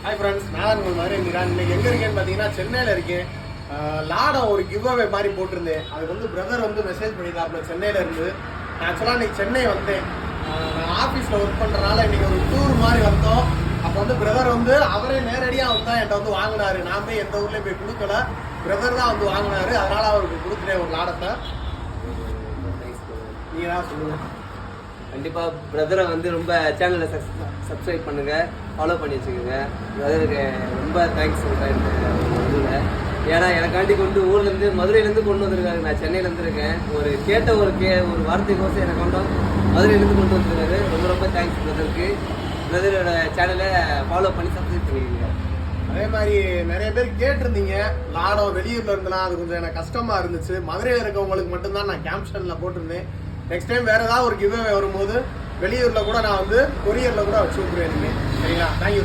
Hi friends, நான் உங்கள் மாதிரி இன்னைக்கு எங்கே இருக்கேன்னு பார்த்தீங்கன்னா சென்னையில் இருக்கேன். லாடம் ஒரு கிவ் அவே மாதிரி போட்டிருந்தேன். அதுக்கு வந்து பிரதர் வந்து மெசேஜ் பண்ணியிருந்தாப்புல சென்னையில் இருந்து. நான் ஆக்சுவலாக இன்னைக்கு சென்னை வந்தேன். நான் ஆஃபீஸில் ஒர்க் பண்ணுறனால இன்னைக்கு ஒரு டூர் மாதிரி வந்தோம். அப்போ வந்து பிரதர் வந்து அவரே நேரடியாக வந்து என்கிட்ட வந்து வாங்கினாரு. நான் போய் எந்த ஊர்லேயும் போய் கொடுக்கல, பிரதர் தான் வந்து வாங்கினாரு. அதனால் அவருக்கு கொடுத்துட்டேன் ஒரு லாடத்தை. நீங்கள் தான் சொல்லுங்கள். கண்டிப்பாக பிரதரை வந்து ரொம்ப சேனலை சப்ஸ்கிரைப் பண்ணுங்கள், ஃபாலோ பண்ணி வச்சுக்கோங்க. பிரதருக்கு ரொம்ப தேங்க்ஸ் சொல்கிறேன் இந்த இதில். ஏன்னா எனக்காண்டி ஊர்லேருந்து மதுரையிலேருந்து கொண்டு வந்திருக்காரு. நான் சென்னையிலேருந்து இருக்கேன். கேட்ட ஒரு வார்த்தைக்கோசம் எனக்கு மதுரையிலேருந்து கொண்டு வந்திருக்காரு. ரொம்ப தேங்க்ஸ் பிரதருக்கு. பிரதரோட சேனலை ஃபாலோ பண்ணி சப்ஸ்கிரைப் பண்ணிக்கோங்க. அதே மாதிரி நிறைய பேர் கேட்டிருந்தீங்க லாடம் வெளியூர்ல இருந்தலாம். அது கொஞ்சம் எனக்கு கஷ்டமா இருந்துச்சு. மதுரையில் இருக்கவங்களுக்கு மட்டும்தான் நான் கேப்ஷன்ல போட்டிருந்தேன். நெக்ஸ்ட் டைம் வேற ஏதாவது ஒரு கிவ் அவே வரும்போது வெளியூர்ல கூட நான் வந்து கொரியர்ல கூட வச்சு விட்டுருவேன். சரிங்களா? தேங்க்யூ.